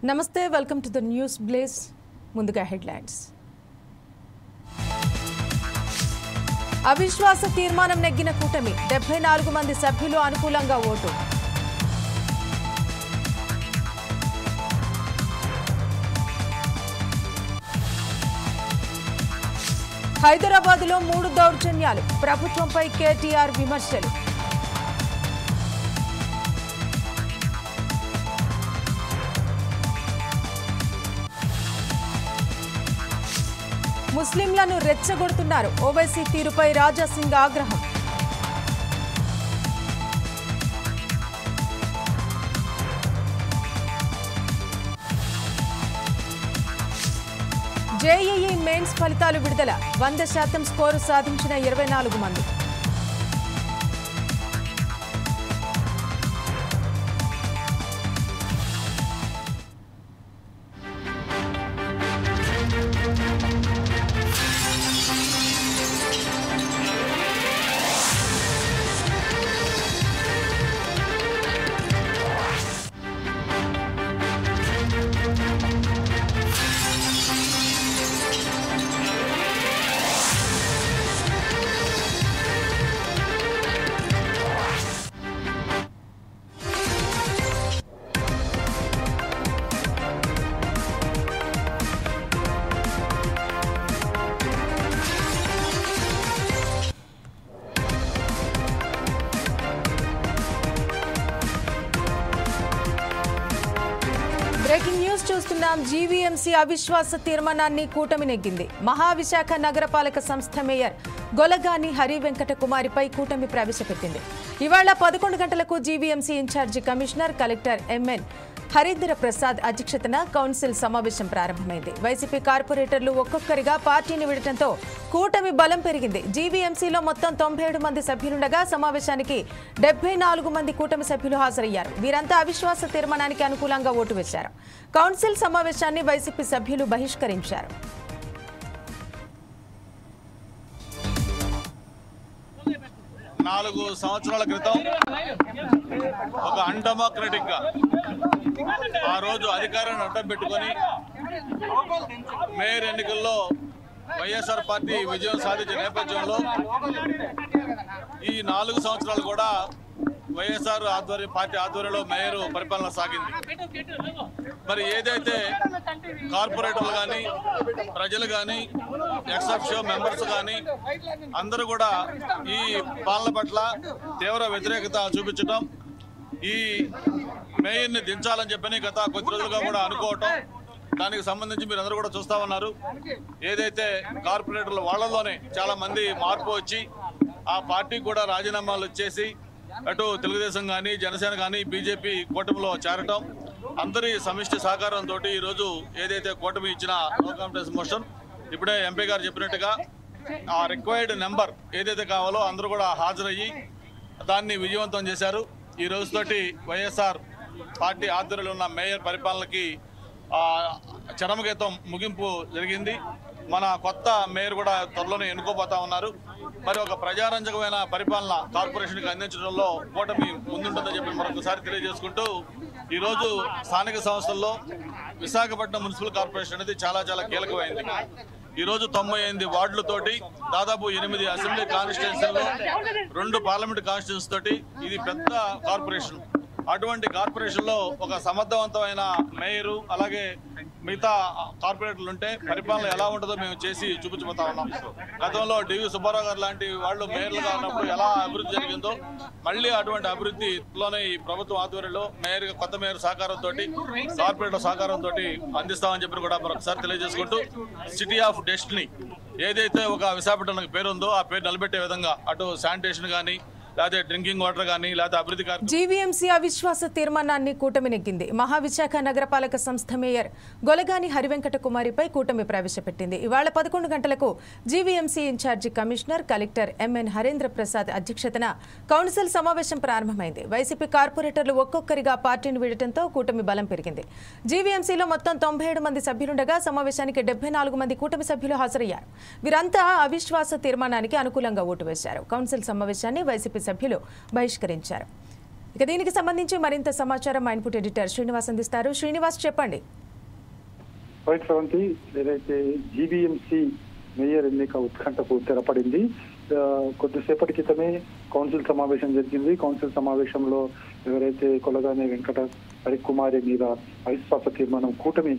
నమస్తే welcome to the news blaze ముందుగా headlines అవిశ్వాస తీర్మానం నెగ్గిన కూటమి 74 మంది సభ్యులు అనుకూలంగా ఓటు హైదరాబాద్లో 3 దౌర్జన్యాలు ప్రభుత్వంపై కేటీఆర్ విమర్శలు ముస్లింలను రెచ్చగొడుతున్నారు ఓవైసీ తీరుపై రాజాసింగ్ ఆగ్రహం జేఈఈ మెయిన్స్ ఫలితాలు విడుదల 100% స్కోరు సాధించిన 24 మంది బ్రేకింగ్ న్యూస్ చూస్తున్నాం. జీవీఎంసీ అవిశ్వాస తీర్మానాన్ని కూటమి నెగ్గింది. మహావిశాఖ నగరపాలక సంస్థ మేయర్ గొలగాని హరివెంకట కుమారిపై కూటమి ప్రవేశపెట్టింది. ఇవాళ 11 గంటలకు GVMC incharge commissioner collector M N Harindra Prasad అధ్యక్షతన కౌన్సిల్ సమావేశం ప్రారంభమైంది. వైసీపీ కార్పొరేటర్లు ఒక్కొక్కరిగా పార్టీని విడటంతో కూటమి బలం పెరిగింది. జీవీఎంసీలో మొత్తం 97 మంది సభ్యులుండగా సమావేశానికి 74 మంది కూటమి సభ్యులు హాజరయ్యారు. వీరంతా అవిశ్వాస తీర్మానానికి అనుకూలంగా ఓటు వేశారు. కౌన్సిల్ సమావేశాన్ని వైసీపీ సభ్యులు బహిష్కరించారు. నాలుగు సంవత్సరాల క్రితం ఒక అన్డెమోక్రటిక్ గా ఆ రోజు అధికారాన్ని అడ్డం పెట్టుకొని మేయర్ ఎన్నికల్లో వైఎస్ఆర్ పార్టీ విజయం సాధించిన నేపథ్యంలో ఈ 4 సంవత్సరాలు కూడా వైఎస్ఆర్ పార్టీ ఆధ్వర్యంలో మేయర్ పరిపాలన సాగింది. మరి ఏదైతే కార్పొరేటర్లు కానీ ప్రజలు కానీ ఎక్సెప్షో మెంబర్స్ కానీ అందరూ కూడా ఈ పాలన పట్ల తీవ్ర వ్యతిరేకత చూపించడం, ఈ మేయర్ని దించాలని చెప్పని గత కొద్ది రోజులుగా కూడా అనుకోవటం, దానికి సంబంధించి మీరు అందరూ కూడా చూస్తా ఉన్నారు. ఏదైతే కార్పొరేటర్లు వాళ్ళలోనే చాలా మంది మార్పు వచ్చి ఆ పార్టీకి కూడా రాజీనామాలు వచ్చేసి అటు తెలుగుదేశం కానీ జనసేన కానీ బీజేపీ కూటమిలో చేరటం, అందరి సమిష్టి సహకారంతో ఈరోజు ఏదైతే కూటమి ఇచ్చిన నో కాన్ఫిడెన్స్ మోషన్ ఇప్పుడే ఎంపీ గారు చెప్పినట్టుగా ఆ రిక్వైర్డ్ నెంబర్ ఏదైతే కావాలో అందరూ కూడా హాజరయ్యి దాన్ని విజయవంతం చేశారు. ఈ రోజుతోటి వైఎస్ఆర్ పార్టీ ఆధ్వర్యంలో ఉన్న మేయర్ పరిపాలనకి చరమగీతం ముగింపు జరిగింది. మన కొత్త మేయర్ కూడా త్వరలోనే ఎన్నుకోబోతా ఉన్నారు. మరి ఒక ప్రజారంజకమైన పరిపాలన కార్పొరేషన్కి అందించడంలో కూటమి ముందుంటుందని చెప్పి మరొకసారి తెలియజేసుకుంటూ ఈరోజు స్థానిక సంస్థల్లో విశాఖపట్నం మున్సిపల్ కార్పొరేషన్ అనేది చాలా కీలకమైంది. ఈరోజు 98 వార్డులతోటి దాదాపు 8 అసెంబ్లీ కాన్స్టిట్యున్సీల్లో 2 పార్లమెంట్ కాన్స్టిట్యున్సీ తోటి ఇది పెద్ద కార్పొరేషన్. అటువంటి కార్పొరేషన్లో ఒక సమర్థవంతమైన మేయరు అలాగే మిగతా కార్పొరేటర్లు ఉంటే పరిపాలన ఎలా ఉంటుందో మేము చేసి చూపించబోతా ఉన్నాం. గతంలో డివి సుబ్బారావు గారు లాంటి వాళ్ళు మేయర్లుగా ఉన్నప్పుడు ఎలా అభివృద్ధి జరిగిందో మళ్ళీ అటువంటి అభివృద్ధిలోనే ఈ ప్రభుత్వం ఆధ్వర్యంలో కొత్త మేయర్ సహకారంతో కార్పొరేటర్ సహకారంతో అందిస్తామని చెప్పి కూడా మరొకసారి తెలియజేసుకుంటూ సిటీ ఆఫ్ డెస్టినీ ఏదైతే ఒక విశాఖపట్నానికి పేరు ఉందో ఆ పేరు నిలబెట్టే విధంగా అటు శానిటేషన్ కానీ లేకపోతే డ్రింకింగ్ వాటర్ కానీ లేకపోతే అభివృద్ధి జీవీఎంసీ అవిశ్వాస తీర్మానాన్ని కూటమి నెగ్గింది. మహావిశాఖ నగరపాలక సంస్థ మేయర్ గొలగాని హరివెంకట కుమారిపై కూటమి ప్రవేశపెట్టింది. ఇవాళ 11 గంటలకు GVMC incharge commissioner collector M N Harindra Prasad అధ్యక్షతన కౌన్సిల్ సమావేశం ప్రారంభమైంది. వైసీపీ కార్పొరేటర్లు ఒక్కొక్కరిగా పార్టీని వీడటంతో కూటమి బలం పెరిగింది. జీవీఎంసీలో మొత్తం 97 మంది సభ్యులుండగా సమావేశానికి 74 మంది కూటమి సభ్యులు హాజరయ్యారు. వీరంతా అవిశ్వాస తీర్మానానికి అనుకూలంగా ఓటు వేశారు. కౌన్సిల్ సమావేశాన్ని వైసీపీ సభ్యులు బహిష్కరించారు. ఇక దీనికి సంబంధించి మరింత సమాచారం మా ఇన్పుట్ ఎడిటర్ శ్రీనివాస్ అందిస్తారు. శ్రీనివాస్, చెప్పండి. ఏదైతే జీవీఎంసీ మేయర్ ఎన్నిక ఉత్కంఠకు తెరపడింది. కొద్దిసేపటి క్రితమే కౌన్సిల్ సమావేశం జరిగింది. కౌన్సిల్ సమావేశంలో ఎవరైతే కొలగాని వెంకట హరికుమారి మీద అవిశ్వాస తీర్మానం కూటమి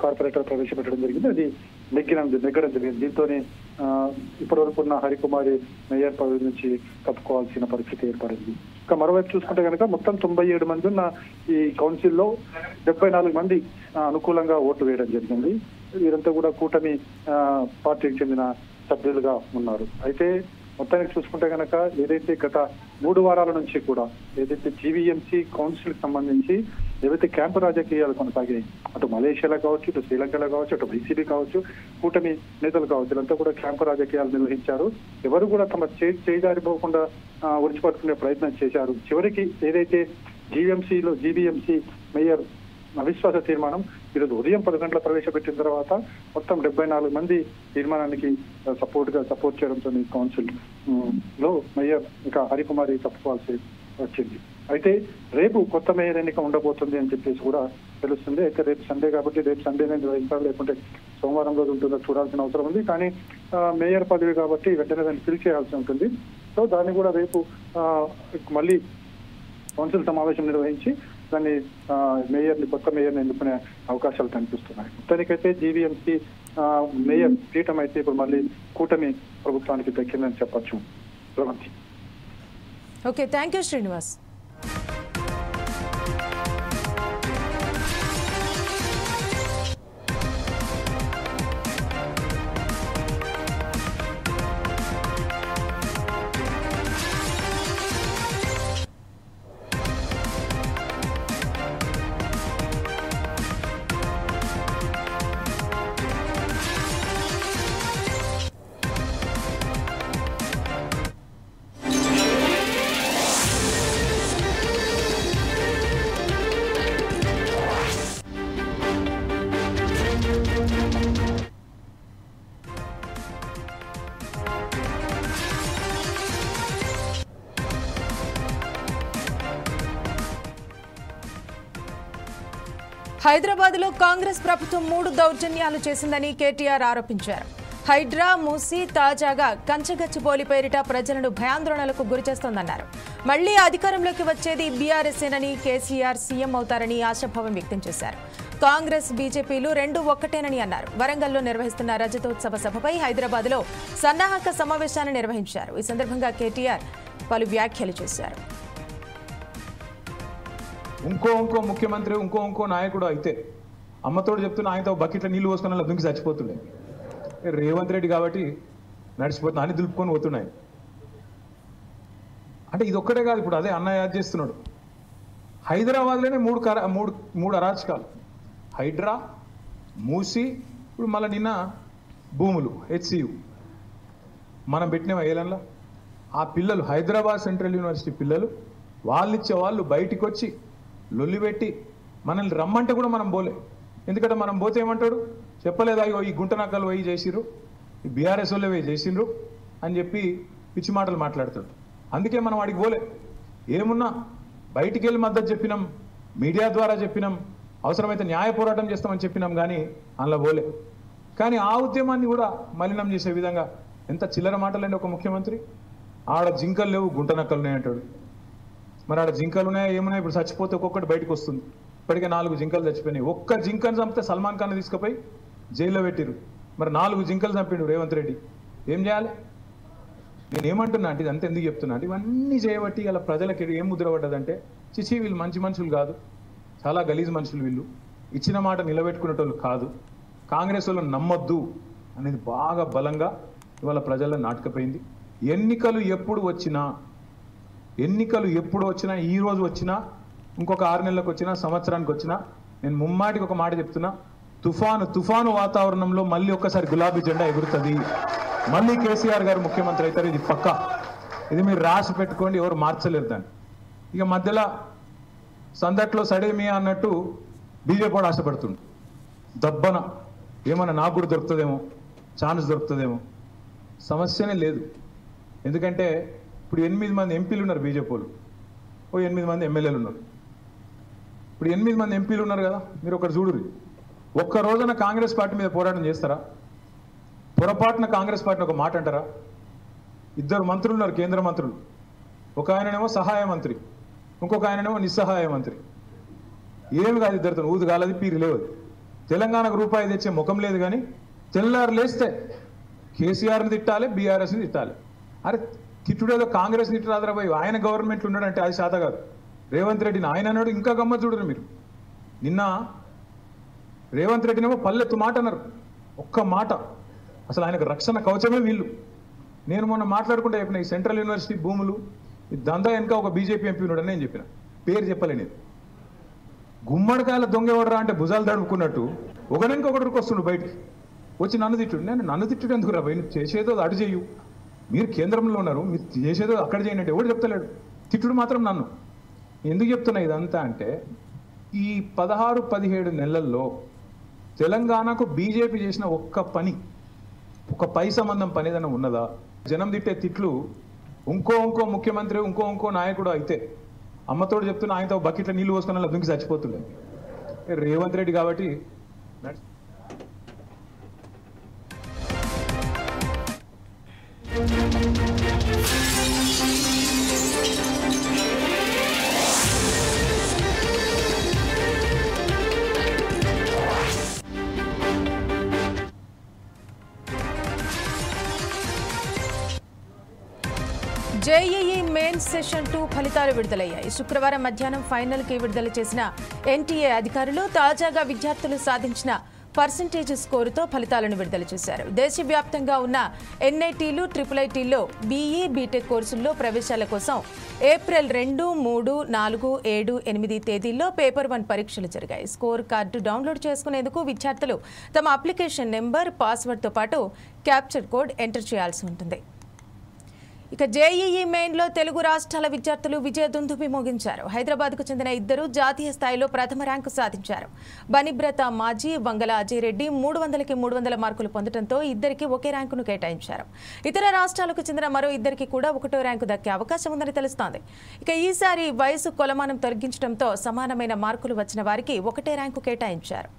కార్పొరేటర్ ప్రవేశపెట్టడం జరిగింది. అది నెగ్గడం జరిగింది. దీంతోనే ఇప్పటివరకు ఉన్న హరికుమారి మేయర్ పదవి నుంచి తప్పుకోవాల్సిన పరిస్థితి ఏర్పడింది. ఇక మరోవైపు చూసుకుంటే కనుక మొత్తం 97 మంది ఉన్న ఈ కౌన్సిల్లో 74 మంది అనుకూలంగా ఓటు వేయడం జరిగింది. వీరంతా కూడా కూటమి పార్టీకి చెందిన సభ్యులుగా ఉన్నారు. అయితే మొత్తానికి చూసుకుంటే కనుక ఏదైతే గత 3 వారాల నుంచి కూడా ఏదైతే జీవీఎంసీ కౌన్సిల్ సంబంధించి ఏవైతే క్యాంపు రాజకీయాలు కొనసాగాయి, అటు మలేషియాలో కావచ్చు, ఇటు శ్రీలంకలో కావచ్చు, అటు వైసీపీ కావచ్చు, కూటమి నేతలు కావచ్చు, వీళ్ళంతా కూడా క్యాంపు రాజకీయాలు నిర్వహించారు. ఎవరు కూడా తమ చేజారిపోకుండా ఒడిచిపట్టుకునే ప్రయత్నం చేశారు. చివరికి ఏదైతే జీవీఎంసీ మేయర్ అవిశ్వాస తీర్మానం ఈరోజు ఉదయం 10 గంటల ప్రవేశపెట్టిన తర్వాత మొత్తం 74 మంది తీర్మానానికి సపోర్ట్ చేయడంతో కౌన్సిల్ లో మేయర్ ఇక హరికుమారి తప్పుకోవాల్సి వచ్చింది. అయితే రేపు కొత్త మేయర్ ఎన్నిక ఉండబోతుంది అని చెప్పేసి కూడా తెలుస్తుంది. అయితే రేపు సండే కాబట్టి రేపు సండేనే నిర్వహిస్తారు, లేకుంటే సోమవారం రోజు ఉంటుందో చూడాల్సిన అవసరం ఉంది. కానీ మేయర్ పదవి కాబట్టి వెంటనే దాన్ని ఫిల్ చేయాల్సి ఉంటుంది. సో దాన్ని కూడా రేపు మళ్ళీ కౌన్సిల్ సమావేశం నిర్వహించి దాన్ని కొత్త మేయర్ని ఎన్నుకునే అవకాశాలు కనిపిస్తున్నాయి. మొత్తానికైతే జీవీఎంసీ మేయర్ పీఠం అయితే ఇప్పుడు మళ్ళీ కూటమి ప్రభుత్వానికి దక్కిందని చెప్పచ్చు. Okay, thank you Srinivas. హైదరాబాద్లో కాంగ్రెస్ ప్రభుత్వం 3 దౌర్జన్యాలు చేసిందని కేటీఆర్ ఆరోపించారు. హైడ్రా, మూసీ, తాజాగా కంచగచ్చిబౌలి పేరిట ప్రజలను భయాందోళనలకు గురిచేస్తోందన్నారు. మళ్లీ అధికారంలోకి వచ్చేది బీఆర్ఎస్ఏనని, కేసీఆర్ సీఎం అవుతారని ఆశాభావం వ్యక్తం చేశారు. కాంగ్రెస్, బీజేపీలు 2 ఒక్కటేనని అన్నారు. వరంగల్లో నిర్వహిస్తున్న రజతోత్సవ సభపై హైదరాబాద్లో సన్నాహక సమావేశాన్ని నిర్వహించారు. ఈ సందర్భంగా కేటీఆర్ పలు వ్యాఖ్యలు చేశారు. ఇంకో ముఖ్యమంత్రి ఇంకో నాయకుడు అయితే అమ్మతోడు చెప్తున్న ఆయనతో బకెట్లో నీళ్లు పోసుకుని అలా దుంకి చచ్చిపోతుండే. రేవంత్ రెడ్డి కాబట్టి నడిచిపోతున్నా అని దులుపుకొని పోతున్నాయి. అంటే ఇది ఒక్కటే కాదు, ఇప్పుడు అదే అన్న యాద్ చేస్తున్నాడు. హైదరాబాద్లోనే మూడు అరాచకాలు: హైడ్రా, మూసి, ఇప్పుడు మళ్ళీ నిన్న భూములు, హెచ్సియు మనం పెట్టిన ఏలన్లా. ఆ పిల్లలు హైదరాబాద్ సెంట్రల్ యూనివర్సిటీ పిల్లలు వాళ్ళిచ్చే వాళ్ళు బయటికి వచ్చి లొల్లి పెట్టి మనల్ని రమ్మంటే కూడా మనం పోలే. ఎందుకంటే మనం పోతే ఏమంటాడు, చెప్పలేదా ఈ గుంటనక్కలు పోయి చేసిర్రు, ఈ బీఆర్ఎస్ వాళ్ళే పోయి చేసిండ్రు అని చెప్పి పిచ్చి మాటలు మాట్లాడతాడు. అందుకే మనం వాడికి పోలే. ఏమున్నా బయటికి వెళ్ళి మద్దతు చెప్పినాం, మీడియా ద్వారా చెప్పినాం, అవసరమైతే న్యాయ పోరాటం చేస్తామని చెప్పినాం, కానీ అందులో పోలే. కానీ ఆ ఉద్యమాన్ని కూడా మలినం చేసే విధంగా ఎంత చిల్లర మాటలండి ఒక ముఖ్యమంత్రి. ఆడ జింకలు లేవు, గుంటనక్కలు ఉన్నాయంటాడు. మరి ఆడ జింకలు ఉన్నాయా ఏమున్నాయి? ఇప్పుడు చచ్చిపోతే ఒక్కొక్కటి బయటకు వస్తుంది. ఇప్పటికే 4 జింకలు చచ్చిపోయినాయి. ఒక్క జింకను చంపితే సల్మాన్ ఖాన్ తీసుకుపోయి జైల్లో పెట్టిరు. మరి 4 జింకలు చంపిండు రేవంత్ రెడ్డి. ఏం చేయాలి? నేను ఏమంటున్నా అంటే ఇదంతా ఎందుకు చెప్తున్నా అంటే ఇవన్నీ చేయబట్టి ఇలా ప్రజలకి ఏం ముద్ర పడ్డదంటే, చిచి వీళ్ళు మంచి మనుషులు కాదు, చాలా గలీజ్ మనుషులు, వీళ్ళు ఇచ్చిన మాట నిలబెట్టుకునేటోళ్ళు కాదు, కాంగ్రెస్ వాళ్ళు నమ్మొద్దు అనేది బాగా బలంగా ఇవాళ ప్రజల్లో నాటకపోయింది. ఎన్నికలు ఎప్పుడు వచ్చినా, ఈ రోజు వచ్చినా, ఇంకొక 6 నెలలకు వచ్చినా, సంవత్సరానికి వచ్చినా, నేను ముమ్మాటికి ఒక మాట చెప్తున్నా, తుఫాను వాతావరణంలో మళ్ళీ ఒక్కసారి గులాబీ జెండా ఎగురుతుంది. మళ్ళీ కేసీఆర్ గారు ముఖ్యమంత్రి అవుతారు. ఇది పక్కా. ఇది మీరు రాసి పెట్టుకోండి, ఎవరు మార్చలేరు దాన్ని. ఇక మధ్యలో సందట్లో సడేమియా అన్నట్టు బీజేపీ కూడా ఆశపడుతుంది. దబ్బన ఏమన్నా నాకు కూడా దొరుకుతుందేమో, ఛాన్స్ దొరుకుతుందేమో. సమస్యనే లేదు. ఎందుకంటే ఇప్పుడు 8 మంది ఎంపీలు ఉన్నారు బీజేపీ వాళ్ళు. ఓ 8 మంది ఎమ్మెల్యేలు ఉన్నారు. ఇప్పుడు 8 మంది ఎంపీలు ఉన్నారు కదా, మీరు ఒకటి చూడుర్రి. ఒక్క రోజున కాంగ్రెస్ పార్టీ మీద పోరాటం చేస్తారా? పొరపాటున కాంగ్రెస్ పార్టీని ఒక మాట అంటారా? 2 మంత్రులు ఉన్నారు, కేంద్ర మంత్రులు. ఒక ఆయననేమో సహాయ మంత్రి, ఇంకొక ఆయననేమో నిస్సహాయ మంత్రి. ఏమి కాదు ఇద్దరితో, ఊదు కాలది పీరి లేవు. తెలంగాణకు రూపాయి తెచ్చే ముఖం లేదు. కానీ తెల్లారు లేస్తే కేసీఆర్ని తిట్టాలి, బీఆర్ఎస్ని తిట్టాలి. అరే తిట్టుడేదో కాంగ్రెస్ తిట్టరాదరా పోయి, ఆయన గవర్నమెంట్లు ఉన్నాడంటే అది శాత కాదు. రేవంత్ రెడ్డిని ఆయన అన్నాడు, ఇంకా గమ్మ చూడరు మీరు. నిన్న రేవంత్ రెడ్డినేమో పల్లెత్తు మాట అన్నారు, ఒక్క మాట. అసలు ఆయనకు రక్షణ కవచమే వీళ్ళు. నేను మొన్న మాట్లాడుకుంటే చెప్పిన, ఈ సెంట్రల్ యూనివర్సిటీ భూములు ఈ దందా వెనక ఒక బీజేపీ ఎంపీ ఉన్నాడని నేను చెప్పిన, పేరు చెప్పలేని. గుమ్మడికాయల దొంగెవడరా అంటే భుజాలు తడుపుకున్నట్టు ఒకరికి వస్తుండు బయటికి వచ్చి నన్ను తిట్టుడు. నేను నన్ను తిట్టుడు ఎందుకు రా భయ్, నువ్వు చేసేదో అటు చేయు, మీరు కేంద్రంలో ఉన్నారు, మీరు చేసేదో అక్కడ చేయండి ఎవడు చెప్తలేడు. తిట్టుడు మాత్రం నన్ను. ఎందుకు చెప్తున్నా ఇదంతా అంటే, ఈ 16-17 నెలల్లో తెలంగాణకు బీజేపీ చేసిన ఒక్క పై సంబంధం పని ఏదైనా ఉన్నదా? జనం తిట్టే తిట్లు ఇంకో ముఖ్యమంత్రి ఇంకో నాయకుడు అయితే అమ్మతోడు చెప్తున్నా, ఆయనతో బకెట్లో నీళ్లు పోసుకుని అలా దుంకి చచ్చిపోతుండే. రేవంత్ రెడ్డి కాబట్టి జేఈఈ మెయిన్స్ సెషన్ 2 ఫలితాలు విడుదలయ్యాయి. శుక్రవారం మధ్యాహ్నం ఫైనల్కి విడుదల చేసిన ఎన్టీఏ అధికారులు తాజాగా విద్యార్థులు సాధించిన పర్సంటేజ్ స్కోరుతో ఫలితాలను విడుదల చేశారు. దేశవ్యాప్తంగా ఉన్న ఎన్ఐటీలు, ట్రిపుల్ఐటీల్లో బీఈ, బీటెక్ కోర్సుల్లో ప్రవేశాల కోసం ఏప్రిల్ 2, 3, 4, 7, 8 తేదీల్లో పేపర్ 1 పరీక్షలు జరిగాయి. స్కోర్ కార్డు డౌన్లోడ్ చేసుకునేందుకు విద్యార్థులు తమ అప్లికేషన్ నెంబర్, పాస్వర్డ్తో పాటు క్యాప్చర్ కోడ్ ఎంటర్ చేయాల్సి ఉంటుంది. ఇక జేఈఈ మెయిన్లో తెలుగు రాష్ట్రాల విద్యార్థులు విజయదుందుభి మోగించారు. హైదరాబాద్కు చెందిన 2 జాతీయ స్థాయిలో ప్రథమ ర్యాంకు సాధించారు. బనిబ్రత మాజీ, వంగల అజయ్ రెడ్డి 300కి 300 మార్కులు పొందడంతో ఇద్దరికి ఒకే ర్యాంకును కేటాయించారు. ఇతర రాష్ట్రాలకు చెందిన మరో ఇద్దరికి కూడా 1వ ర్యాంకు దక్కే అవకాశం ఉందని తెలుస్తోంది. ఇక ఈసారి వయసు కొలమానం తొలగించడంతో సమానమైన మార్కులు వచ్చిన వారికి 1వ ర్యాంకు కేటాయించారు.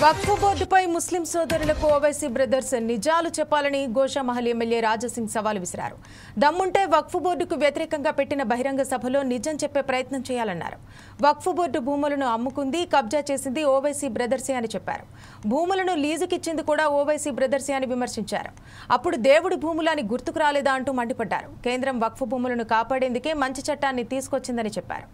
వక్ఫ్ బోర్డుపై ముస్లిం సోదరులకు ఓవైసీ బ్రదర్స్ నిజాలు చెప్పాలని గోషామహల్ ఎమ్మెల్యే రాజాసింగ్ సవాల్ విసిరారు. దమ్ముంటే వక్ఫ్ బోర్డుకు వ్యతిరేకంగా పెట్టిన బహిరంగ సభలో నిజం చెప్పే ప్రయత్నం చేయాలన్నారు. వక్ఫ్ బోర్డు భూములను అమ్ముకుంది, కబ్జా చేసింది ఓవైసీ బ్రదర్సే అని చెప్పారు. భూములను లీజుకిచ్చింది కూడా ఓవైసీ బ్రదర్సే అని విమర్శించారు. అప్పుడు దేవుడి భూములని గుర్తుకు రాలేదా అంటూ మండిపడ్డారు. కేంద్రం వక్ఫ్ భూములను కాపాడేందుకే మంచి చట్టాన్ని తీసుకొచ్చిందని చెప్పారు.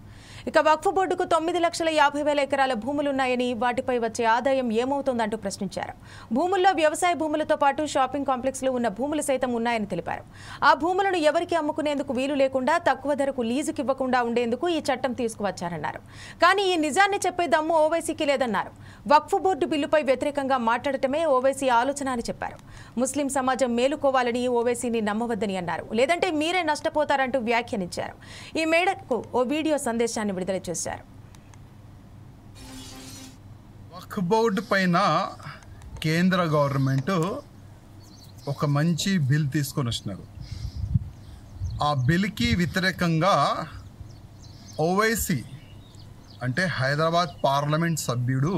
ఇక వక్ఫ్ బోర్డుకు 9,50,000 ఎకరాల భూములున్నాయని, వాటిపై వచ్చే ఆదాయం ఏమవుతోందంటూ ప్రశ్నించారు. భూముల్లో వ్యవసాయ భూములతో పాటు షాపింగ్ కాంప్లెక్స్లు ఉన్న భూములు సైతం ఉన్నాయని తెలిపారు. ఆ భూములను ఎవరికి అమ్ముకునేందుకు వీలు లేకుండా, తక్కువ ధరకు లీజుకి ఇవ్వకుండా ఉండేందుకు ఈ చట్టం తీసుకువచ్చారన్నారు. కానీ ఈ నిజాన్ని చెప్పే దమ్ము ఓవైసీకి లేదన్నారు. వక్ఫ్ బోర్డు బిల్లుపై వ్యతిరేకంగా మాట్లాడటమే ఓవైసీ ఆలోచన అని చెప్పారు. ముస్లిం సమాజం మేలుకోవాలని ఓవైసీని నమ్మవద్దని అన్నారు. లేదంటే మీరే నష్టపోతారంటూ వ్యాఖ్యానించారు. ఈ మేరకు ఓ వీడియో సందేశాన్ని విడుదల చేశారు. వక్ఫ్ బోర్డు పైన కేంద్ర గవర్నమెంట్ ఒక మంచి బిల్ తీసుకొని వచ్చినారు. ఆ బిల్కి వ్యతిరేకంగా ఓవైసీ అంటే హైదరాబాద్ పార్లమెంట్ సభ్యుడు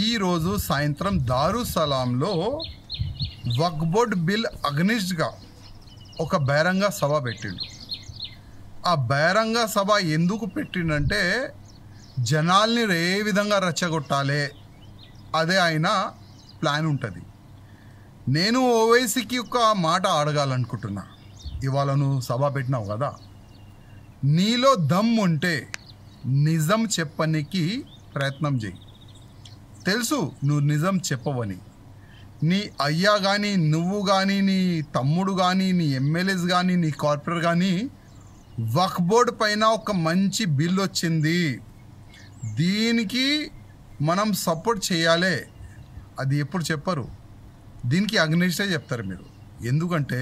ఈరోజు సాయంత్రం దారుసలాంలో వక్ఫ్ బోర్డు బిల్ అగ్నిస్ట్గా ఒక బహిరంగ సభ పెట్టిండు. ఆ బహిరంగ సభ ఎందుకు పెట్టిండంటే జనాల్ని ఏ విధంగా రెచ్చగొట్టాలి అదే ఆయన ప్లాన్ ఉంటుంది. నేను ఓవైసీకి ఒక మాట అడగాలనుకుంటున్నా. ఇవాళ నువ్వు సభ పెట్టినావు కదా, నీలో దమ్ ఉంటే నిజం చెప్పనికి ప్రయత్నం చేయి. తెలుసు నువ్వు నిజం చెప్పవని. నీ అయ్యా కానీ, నువ్వు కానీ, నీ తమ్ముడు కానీ, నీ ఎమ్మెల్యేస్ కానీ, నీ కార్పొరేటర్ కానీ వక్ఫ్ బోర్డు పైన ఒక మంచి బిల్ వచ్చింది, దీనికి మనం సపోర్ట్ చేయాలి. అది ఎప్పుడు చెప్పరు, దీనికి అగ్నిస్టే చెప్తారు మీరు. ఎందుకంటే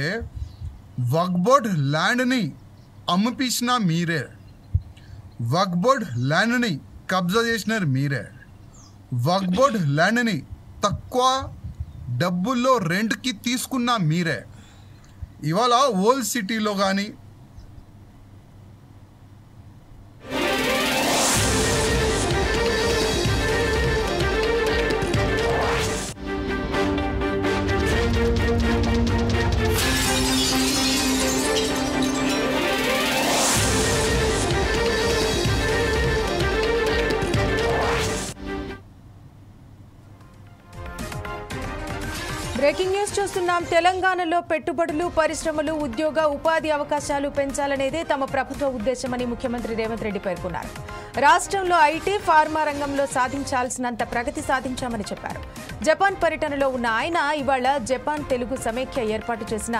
వక్ఫ్ బోర్డ్ ల్యాండ్ని అమ్మిపించిన మీరే, వక్ఫ్ బోర్డ్ ల్యాండ్ని కబ్జా చేసినారు మీరే, వక్ఫ్ బోర్డ్ ల్యాండ్ని తక్కువ డబ్బుల్లో రెంట్కి తీసుకున్న మీరే. ఇవాళ ఓల్డ్ సిటీలో కానీ బ్రేకింగ్ న్యూస్ చూస్తున్నాం. తెలంగాణలో పెట్టుబడులు, పరిశ్రమలు, ఉద్యోగ ఉపాధి అవకాశాలు పెంచాలనేదే తమ ప్రభుత్వ ఉద్దేశమని ముఖ్యమంత్రి రేవంత్ రెడ్డి పేర్కొన్నారు. రాష్ట్రంలో ఐటీ, ఫార్మా రంగంలో సాధించాల్సినంత ప్రగతి సాధించామని చెప్పారు. జపాన్ పర్యటనలో ఉన్న ఆయన ఇవాళ జపాన్ తెలుగు సమైక్య ఏర్పాటు చేసిన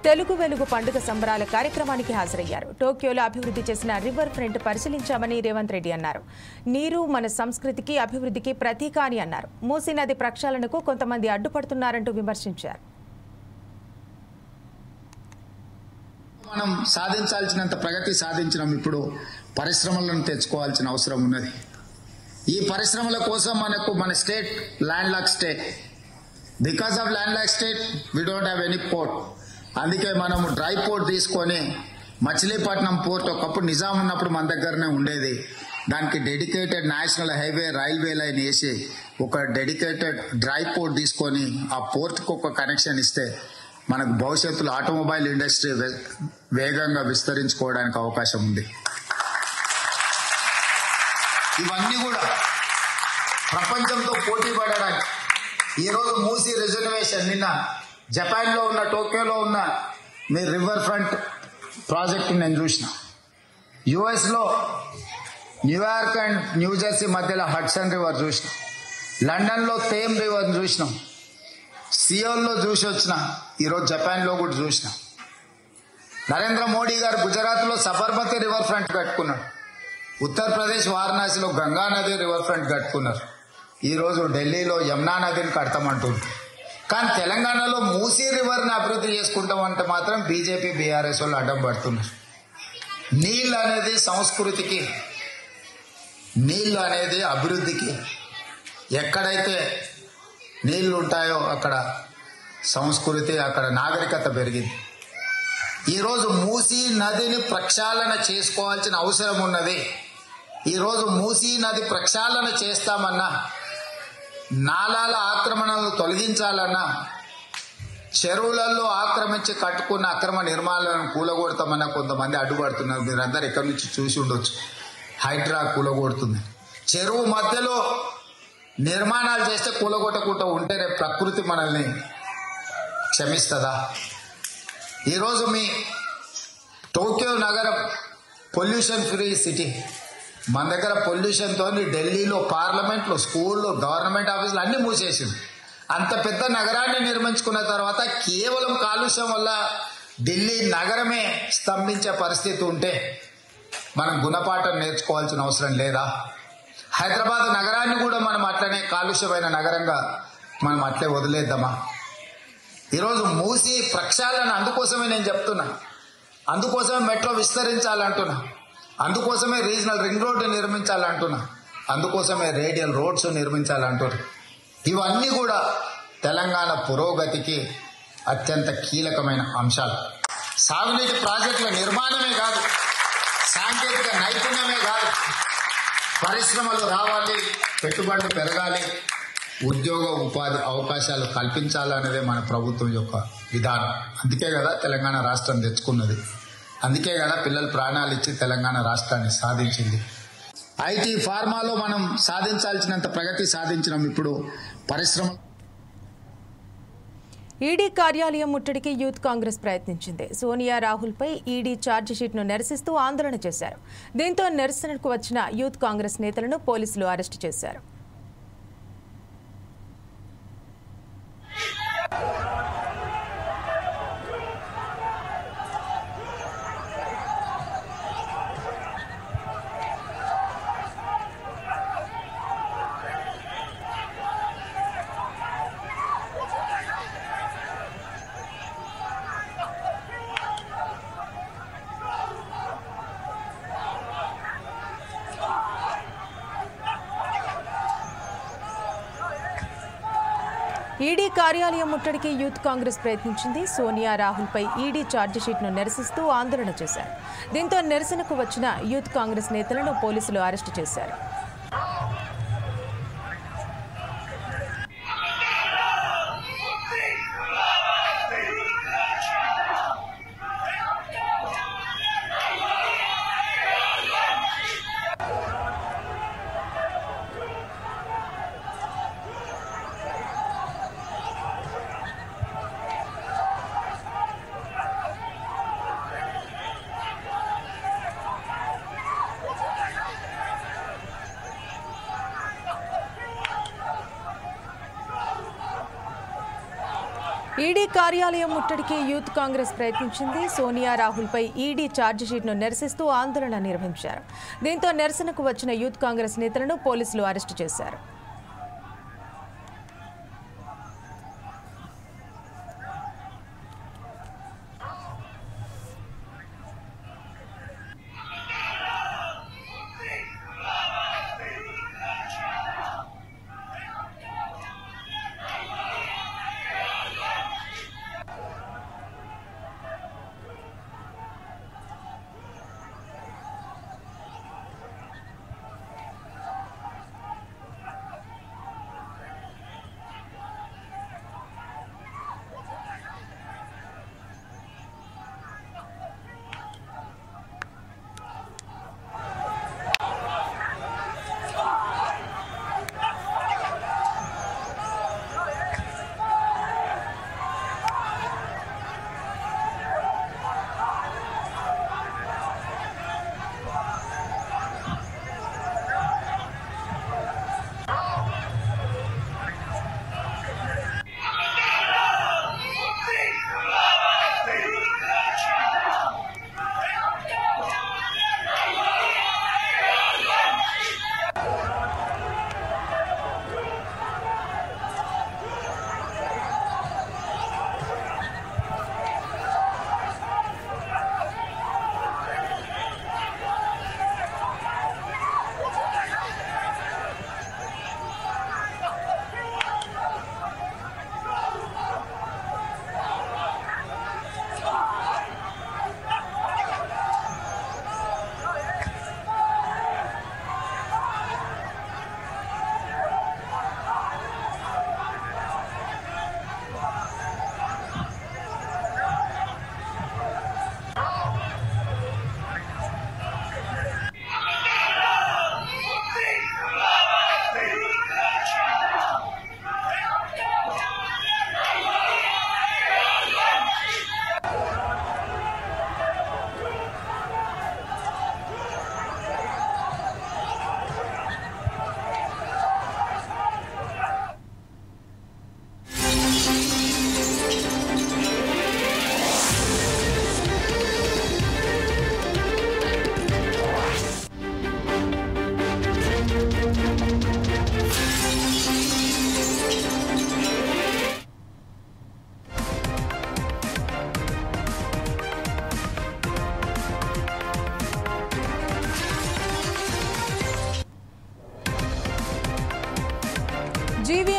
తెలుగు వెలుగు పండుగ సంబరాల కార్యక్రమానికి హాజరయ్యారు. టోక్యోలో అభివృద్ధి చేసిన రివర్ ఫ్రంట్ పరిశీలించామని రేవంత్ రెడ్డి అన్నారు. నీరు మన సంస్కృతికి, అభివృద్ధికి ప్రతీక అని అన్నారు. మూసీ నది ప్రక్షాళనకు కొంతమంది అడ్డుపడుతున్నారంటూ విమర్శించారు. మనం సాధించాల్సినంత ప్రగతి సాధించడం, ఇప్పుడు పరిశ్రమలను తెచ్చుకోవాల్సిన అవసరం ఉన్నది. ఈ పరిశ్రమల కోసం మన state land lock state. Because of land lock state we don't have any port. అందుకే మనము డ్రై పోర్ట్ తీసుకొని మచిలీపట్నం పోర్ట్ ఒకప్పుడు నిజాం ఉన్నప్పుడు మన దగ్గరనే ఉండేది. దానికి dedicated national highway, railway line వేసి ఒక డెడికేటెడ్ డ్రై పోర్ట్ తీసుకొని ఆ పోర్ట్కి ఒక కనెక్షన్ ఇస్తే మనకు భవిష్యత్తులో ఆటోమొబైల్ ఇండస్ట్రీ వేగంగా విస్తరించుకోవడానికి అవకాశం ఉంది. ఇవన్నీ కూడా ప్రపంచంతో పోటీ పడడానికి ఈరోజు మూసీ రిజర్వేషన్, నిన్న జపాన్లో ఉన్న, టోక్యోలో ఉన్న మీ రివర్ ఫ్రంట్ ప్రాజెక్టు నేను చూసిన. యుఎస్లో న్యూయార్క్ అండ్ న్యూజెర్సీ మధ్యలో హడ్సన్ రివర్ చూసినాం. లండన్లో థేమ్ రివర్ చూసినాం. సియోల్లో చూసి వచ్చిన. ఈరోజు జపాన్లో కూడా చూసిన. నరేంద్ర మోడీ గారు గుజరాత్లో సబర్మతి రివర్ ఫ్రంట్ కట్టుకున్నాడు. ఉత్తరప్రదేశ్ వారణాసిలో గంగా నది రివర్ ఫ్రంట్ కట్టుకున్నారు. ఈరోజు ఢిల్లీలో యమునా నదిని కడతామంటుంది. కానీ తెలంగాణలో మూసీ రివర్ని అభివృద్ధి చేసుకుంటామంటే మాత్రం బీజేపీ, బీఆర్ఎస్ వాళ్ళు అడ్డం పడుతున్నారు. నీళ్ళు అనేది సంస్కృతికి, నీళ్ళు అనేది అభివృద్ధికి. ఎక్కడైతే నీళ్లు ఉంటాయో అక్కడ సంస్కృతి, అక్కడ నాగరికత పెరిగింది. ఈరోజు మూసీ నదిని ప్రక్షాళన చేసుకోవాల్సిన అవసరం ఉన్నది. ఈరోజు మూసీ నది ప్రక్షాళన చేస్తామన్నా, నాలాల ఆక్రమణలు తొలగించాలన్నా, చెరువులలో ఆక్రమించి కట్టుకున్న అక్రమ నిర్మాణాలను కూలగొడతామన్నా కొంతమంది అడ్డుపడుతున్నారు. మీరందరూ ఎక్కడి నుంచి చూసి ఉండొచ్చు. హైడ్రా కూలగొడుతుంది. చెరువు మధ్యలో నిర్మాణాలు చేస్తే కూలగొట్టకుండా ఉంటే రేపు ప్రకృతి మనల్ని క్షమిస్తుందా? ఈరోజు మీ టోక్యో నగరం పొల్యూషన్ ఫ్రీ సిటీ. మన దగ్గర పొల్యూషన్తో ఢిల్లీలో పార్లమెంట్లో, స్కూల్లో, గవర్నమెంట్ ఆఫీసులు అన్నీ మూసేసింది. అంత పెద్ద నగరాన్ని నిర్మించుకున్న తర్వాత కేవలం కాలుష్యం వల్ల ఢిల్లీ నగరమే స్తంభించే పరిస్థితి ఉంటే మనం గుణపాఠం నేర్చుకోవాల్సిన అవసరం లేదా? హైదరాబాద్ నగరాన్ని కూడా మనం అట్లనే కాలుష్యమైన నగరంగా మనం అట్లే వదిలేద్దామా? ఈరోజు మూసీ ప్రక్షాళన అందుకోసమే నేను చెప్తున్నా. అందుకోసమే మెట్రో విస్తరించాలంటున్నా. అందుకోసమే రీజనల్ రింగ్ రోడ్డు నిర్మించాలంటున్నా. అందుకోసమే రేడియల్ రోడ్స్ నిర్మించాలంటున్నా. ఇవన్నీ కూడా తెలంగాణ పురోగతికి అత్యంత కీలకమైన అంశాలు. సాగునీటి ప్రాజెక్టుల నిర్మాణమే కాదు, సాంకేతిక నైపుణ్యమే కాదు, పరిశ్రమలు రావాలి, పెట్టుబడులు పెరగాలి, ఉద్యోగ ఉపాధి అవకాశాలు కల్పించాలనేదే మన ప్రభుత్వం యొక్క విధానం. అందుకే కదా తెలంగాణ రాష్ట్రం తెచ్చుకున్నది. అందుకే కదా పిల్లలు ప్రాణాలు ఇచ్చి తెలంగాణ రాష్ట్రాన్ని సాధించింది. ఐటీ ఫార్మాలో మనం సాధించాల్సినంత ప్రగతి సాధించినాం. ఇప్పుడు పరిశ్రమ ఈడీ కార్యాలయం ముట్టడికి యూత్ కాంగ్రెస్ ప్రయత్నించింది. సోనియా రాహుల్పై ఈడీ ఛార్జిషీట్ను నిరసిస్తూ ఆందోళన చేశారు. దీంతో నిరసనకు వచ్చిన యూత్ కాంగ్రెస్ నేతలను పోలీసులు అరెస్టు చేశారు. ఈడీ కార్యాలయం ముట్టడికి యూత్ కాంగ్రెస్ ప్రయత్నించింది. సోనియా రాహుల్పై ఈడీ ఛార్జిషీట్ను నిరసిస్తూ ఆందోళన చేశారు. దీంతో నిరసనకు వచ్చిన యూత్ కాంగ్రెస్ నేతలను పోలీసులు అరెస్టు చేశారు. ఈడీ కార్యాలయం ముట్టడికి యూత్ కాంగ్రెస్ ప్రయత్నించింది. సోనియా రాహుల్పై ఈడీ ఛార్జిషీట్ను నిరసిస్తూ ఆందోళన నిర్వహించారు. దీంతో నిరసనకు వచ్చిన యూత్ కాంగ్రెస్ నేతలను పోలీసులు అరెస్టు చేశారు.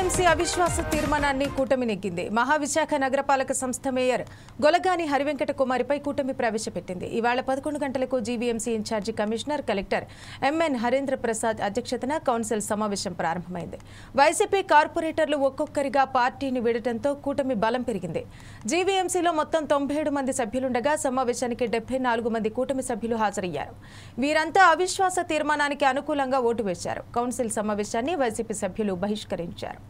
జీవీఎంసీ అవిశ్వాస తీర్మానాన్ని కూటమి నెగ్గింది. మహావిశాఖ నగరపాలక సంస్థ మేయర్ గొలగాని హరివెంకట కుమారిపై కూటమి ప్రవేశపెట్టింది. ఇవాళ 11 గంటలకు GVMC incharge commissioner collector M N Harendra Prasad అధ్యక్షతన కౌన్సిల్ సమావేశం ప్రారంభమైంది. వైసీపీ కార్పొరేటర్లు ఒక్కొక్కరిగా పార్టీని వీడటంతో కూటమి బలం పెరిగింది. జీవీఎంసీలో మొత్తం 97 మంది సభ్యులుండగా సమావేశానికి 74 మంది కూటమి సభ్యులు హాజరయ్యారు. వీరంతా అవిశ్వాస తీర్మానానికి అనుకూలంగా ఓటు వేశారు. కౌన్సిల్ సమావేశాన్ని వైసీపీ సభ్యులు బహిష్కరించారు.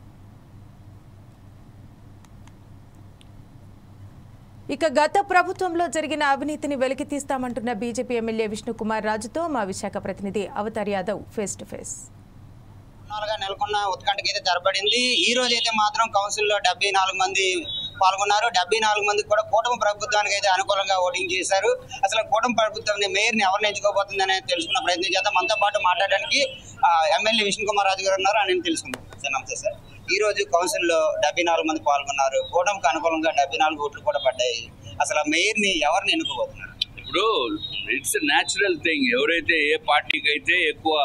ఇక గత ప్రభుత్వంలో జరిగిన అవినీతిని వెలికి తీస్తామంటున్న బీజేపీ ఎమ్మెల్యే విష్ణుకుమార్ రాజుతో మా విశాఖ ప్రతినిధి Avatar Yadav face to face. నెలకొన్న ఉత్కంఠకి అయితే తెరపడింది. ఈ రోజు అయితే మాత్రం కౌన్సిల్లో 74 మంది పాల్గొన్నారు. 74 మంది కూడా కూటమి ప్రభుత్వానికి అయితే అనుకూలంగా ఓటింగ్ చేశారు. అసలు కూటమి ప్రభుత్వం మేయర్ని ఎవరిని ఎంచుకోబోతుంది అనేది తెలుసుకున్న ప్రయత్నం చేద్దాం. మనతో పాటు మాట్లాడడానికి ఎమ్మెల్యే విష్ణుకుమార్ రాజు గారు ఉన్నారు. ఆయన తెలుసుకుందాం. సార్ నమస్తే సార్. ఈ రోజు కౌన్సిల్లో 74 మంది పాల్గొన్నారు. కూటమికి అనుకూలంగా 74 ఓట్లు కూడా పడ్డాయి. అసలు మేయర్ని ఎవరిని ఎన్నుకోబోతున్నారు? ఇప్పుడు ఇట్స్ న్యాచురల్ థింగ్. ఎవరైతే ఏ పార్టీకి అయితే ఎక్కువ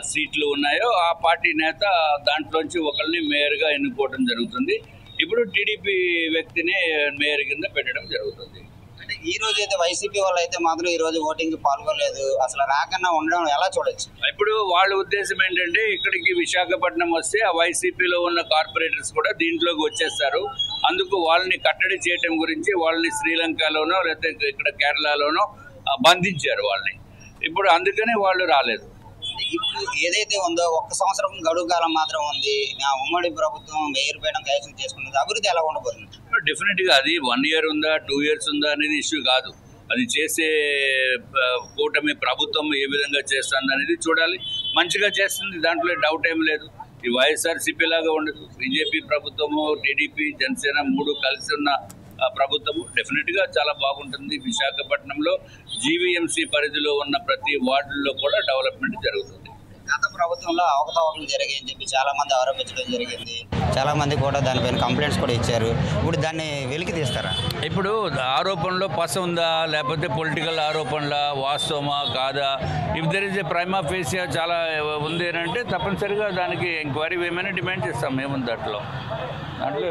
సీట్లు ఉన్నాయో ఆ పార్టీ నేత దాంట్లోంచి ఒకరిని మేయర్గా ఎన్నుకోవడం జరుగుతుంది. ఇప్పుడు టీడీపీ వ్యక్తిని మేయర్ కింద పెట్టడం జరుగుతుంది. అంటే ఈ రోజు అయితే వైసీపీ వాళ్ళు అయితే మాత్రం ఈ రోజు ఓటింగ్ పాల్గొనలేదు. అసలు రాకన్నా ఉండడం ఎలా చూడొచ్చు? ఇప్పుడు వాళ్ళ ఉద్దేశం ఏంటంటే ఇక్కడికి విశాఖపట్నం వస్తే ఆ వైసీపీలో ఉన్న కార్పొరేటర్స్ కూడా దీంట్లోకి వచ్చేస్తారు. అందుకు వాళ్ళని కట్టడి చేయడం గురించి వాళ్ళని శ్రీలంకలోనో లేకపోతే ఇక్కడ కేరళలోనో బంధించారు వాళ్ళని. ఇప్పుడు అందుకనే వాళ్ళు రాలేదు. ఇప్పుడు ఏదైతే ఉందో 1 సంవత్సరం గడువు కాలం మాత్రం ఉంది. ఉమ్మడి ప్రభుత్వం మేయర్ పైన కైవసం చేసుకున్నది. అభివృద్ధి ఎలా ఉండబోతుంది? డెఫినెట్ గా అది 1 ఇయర్ ఉందా 2 ఇయర్స్ ఉందా అనేది ఇష్యూ కాదు. అది చేసే కూటమి ప్రభుత్వం ఏ విధంగా చేస్తుంది అనేది చూడాలి. మంచిగా చేస్తుంది, దాంట్లో డౌట్ ఏం లేదు. ఈ వైఎస్ఆర్సీపీ లాగా ఉండదు. బీజేపీ ప్రభుత్వము, టీడీపీ, జనసేన 3 కలిసి ఉన్న ప్రభుత్వము డెఫినెట్ గా చాలా బాగుంటుంది. విశాఖపట్నంలో జీవీఎంసీ పరిధిలో ఉన్న ప్రతి వార్డుల్లో కూడా డెవలప్మెంట్ జరుగుతుంది. గత ప్రభుత్వంలో అవకతవకలు జరిగాయని చెప్పి చాలా మంది ఆరోపించడం జరిగింది. చాలా మంది కూడా దానిపైన కంప్లైంట్స్ కూడా ఇచ్చారు. ఇప్పుడు దాన్ని వెలికి తీస్తారా? ఇప్పుడు ఆరోపణలో పస ఉందా లేకపోతే పొలిటికల్ ఆరోపణల వాస్తవమా కాదా? If there is a prima facie చాలా ఉంది అంటే తప్పనిసరిగా దానికి ఎంక్వైరీ ఏమైనా డిమాండ్ చేస్తాం. ఏముంది దాంట్లో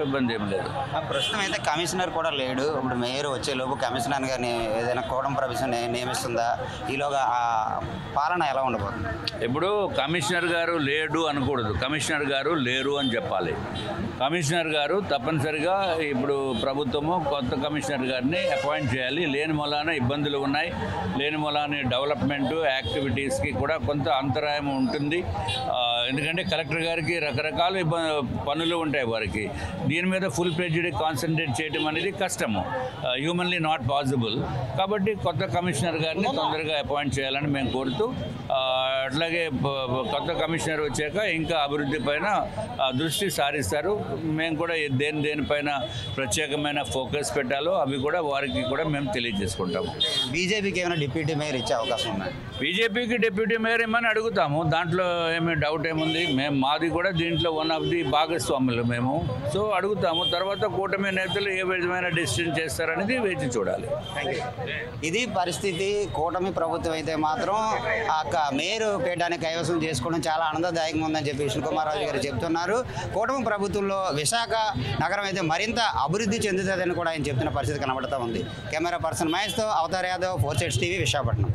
ఇబ్బంది ఏం లేదు. ప్రస్తుతం అయితే కమిషనర్ కూడా లేడు. ఇప్పుడు మేయర్ వచ్చేలోపు కమిషనర్ గారిని ఏదైనా కూటమి ప్రభుత్వం నియమిస్తుందా? ఈలోగా ఆ పాలన ఎలా ఉండబోతుంది? ఇప్పుడు కమిషనర్ గారు లేడు అనకూడదు, కమిషనర్ గారు లేరు అని చెప్పాలి. కమిషనర్ గారు తప్పనిసరిగా ఇప్పుడు ప్రభుత్వము కొత్త కమిషనర్ గారిని అపాయింట్ చేయాలి. లేని మూలాన ఇబ్బందులు ఉన్నాయి. లేని మూలాన డెవలప్మెంట్ యాక్టివిటీస్కి కూడా కొంత అంతరాయం ఉంటుంది. ఎందుకంటే కలెక్టర్ గారికి రకరకాల పనులు ఉంటాయి వారికి. దీని మీద ఫుల్ ప్లెడ్జ్డ్ కాన్సన్ట్రేట్ చేయడం అనేది కష్టము, హ్యూమన్లీ నాట్ పాసిబుల్. కాబట్టి కొత్త కమిషనర్ గారిని తొందరగా అపాయింట్ చేయాలని మేము కోరుతూ, అట్లాగే కొత్త కమిషనర్ వచ్చాక ఇంకా అభివృద్ధి పైన దృష్టి సారిస్తారు. మేము కూడా దేనిపైన ప్రత్యేకమైన ఫోకస్ పెట్టాలో అవి కూడా వారికి కూడా మేము తెలియజేసుకుంటాము. బీజేపీకి ఏమైనా డిప్యూటీ మేయర్ ఇచ్చే అవకాశం ఉన్నాయి? బీజేపీకి డిప్యూటీ మేయర్ ఏమని అడుగుతాము. దాంట్లో ఏమీ డౌట్ ఏముంది? మాది కూడా దీంట్లో 1 ఆఫ్ ది భాగస్వాములు మేము. సో అడుగుతాము. తర్వాత కూటమి నేతలు ఏ విధమైన డెసిషన్ చేస్తారనేది వేచి చూడాలి. ఇది పరిస్థితి. కూటమి ప్రభుత్వం అయితే మాత్రం మేయర్ పీఠాన్ని కైవసం చేసుకోవడం చాలా ఆనందదాయకంగా ఉందని చెప్పి విష్ణుకుమార్ రాజు గారు చెప్తున్నారు. కూటమి ప్రభుత్వంలో విశాఖ నగరం అయితే మరింత అభివృద్ధి చెందుతుందని కూడా ఆయన చెప్తున్న పరిస్థితి కనబడుతూ ఉంది. కెమెరా పర్సన్ మహేష్తో అవతార్ యాదవ్, 4 Sides TV, విశాఖపట్నం.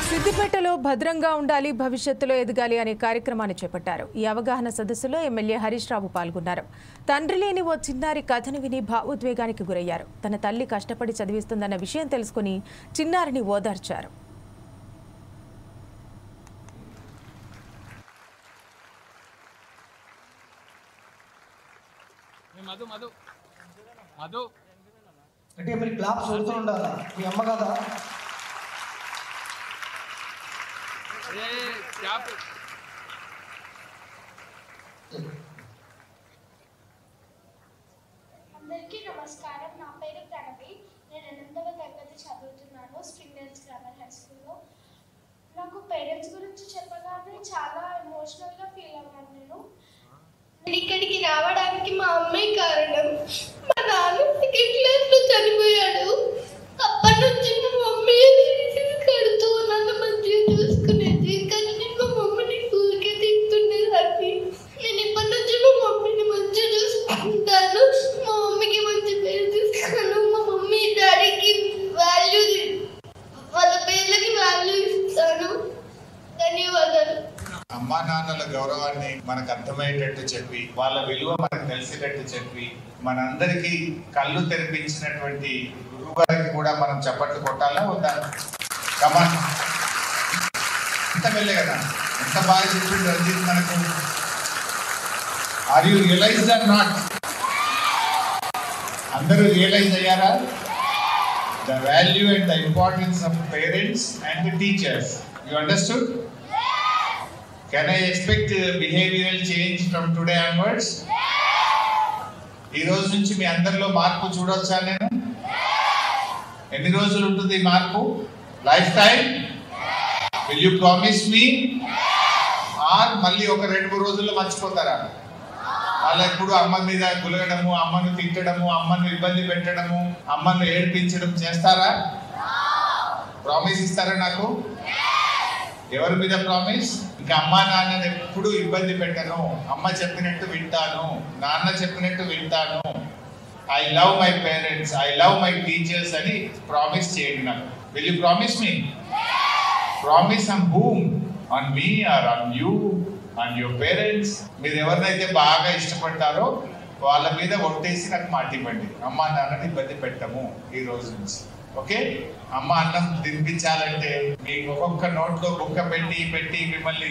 సిద్దిపేటలో భద్రంగా ఉండాలి, భవిష్యత్తులో ఎదగాలి అనే కార్యక్రమాన్ని చేపట్టారు. ఈ అవగాహన సదస్సులో ఎమ్మెల్యే హరీష్ రావు పాల్గొన్నారు. తండ్రి లేని ఓ చిన్నారి కథను విని భావోద్వేగానికి గురయ్యారు. తన తల్లి కష్టపడి చదివిస్తుందన్న విషయం తెలుసుకుని చిన్నారిని ఓదార్చారు. అంటే మీరు క్లాప్స్ కొడుతూ ఉండాలా? మీ అమ్మ కదా పేరెంట్స్ గురించి చెప్పగానే చాలా ఎమోషనల్గా ఫీల్ అయ్యాను నేను ఇక్కడికి రావడానికి మా అమ్మే కారణం. మా నాన్న సెకండ్ క్లాస్లో చనిపోయాడు. అప్పటి నుంచి మా మమ్మీ కడుతూ నన్ను మంచిగా చూసుకునేది. కానీ నేను మా మమ్మీని ఊరికే తింటుండేదాన్ని. నేను ఇప్పటి నుంచి మా మమ్మీని మంచిగా చూసుకుంటాను. మా మమ్మీకి మంచి పేరు తీస్తాను. మా మమ్మీ డాడీకి వాల్యూ, వాళ్ళ పేర్లకి వాల్యూ ఇస్తాను. ధన్యవాదాలు. అమ్మా నాన్నల గౌరవాన్ని మనకు అర్థమయ్యేటట్టు చెప్పి, వాళ్ళ విలువ మనకు తెలిసేటట్టు చెప్పి, మనందరికీ కళ్ళు తెరిపించినటువంటి గురువు గారికి కూడా మనం చప్పట్లు కొట్టాలా వద్దా? కమాన్, ఎంత వెళ్ళే కదా, ఎంత బాగా చెప్పింది రంజిత్ మనకు. Are you realize or not? అందరూ రియలైజ్ అయ్యారా? The value and the importance of parents and the teachers. You understood? Can I expect behavioral change from today onwards? ఈ రోజు నుంచి మీ అందరిలో మార్పు చూడొచ్చా నేను? ఎన్ని రోజులు ఉంటుంది మార్పు? Life time? Will you promise me? Or మళ్ళీ ఒక 2-3 రోజుల్లో మర్చిపోతారా? అలా ఎప్పుడు అమ్మ మీద గులగడము, అమ్మను తిట్టడము, అమ్మను ఇబ్బంది పెట్టడము, అమ్మను ఏడిపించడం చేస్తారా? ప్రామిస్ ఇస్తారా నాకు? ఎవరి మీద ప్రామిస్? ఇంకా అమ్మా నాన్నని ఎప్పుడు ఇబ్బంది పెట్టను, అమ్మ చెప్పినట్టు వింటాను, నాన్న చెప్పినట్టు వింటాను, I love my parents, I love my teachers అని ప్రామిస్ చేయండి నాకు. Will you promise me? Promise on whom? On me or on you, on your parents? మీరు ఎవరినైతే బాగా ఇష్టపడతారో వాళ్ళ మీద ఒట్టేసి నాకు మాట ఇవ్వండి, అమ్మా నాన్నని ఇబ్బంది పెట్టము ఈ రోజు నుంచి. ఓకే? అమ్మ అన్నం తినిపించాలంటే మీకు ఒక్కొక్క నోట్లో బుక్క పెట్టి పెట్టి మిమ్మల్ని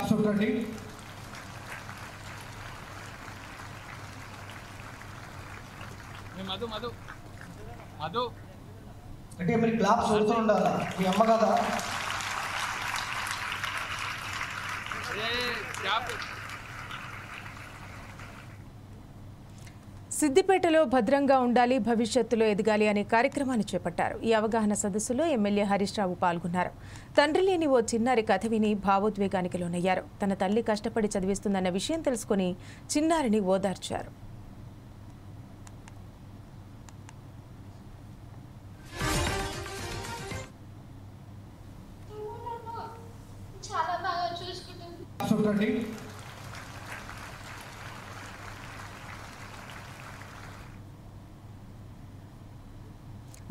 అంటే మరి క్లాప్స్ కొడుతూ ఉండాలా? మీ అమ్మ కదా. సిద్దిపేటలో భద్రంగా ఉండాలి, భవిష్యత్తులో ఎదగాలి అనే కార్యక్రమాన్ని చేపట్టారు. ఈ అవగాహన సదస్సులో ఎమ్మెల్యే హరీష్ రావు పాల్గొన్నారు. తండ్రి లేని ఓ చిన్నారి కథ విని భావోద్వేగానికి లోనయ్యారు. తన తల్లి కష్టపడి చదివిస్తుందన్న విషయం తెలుసుకుని చిన్నారిని ఓదార్చారు. చాలా బాగా చూసుకుంటుంది.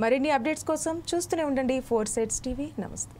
మరిన్ని అప్డేట్స్ కోసం చూస్తూనే ఉండండి 4 Sides TV. నమస్తే.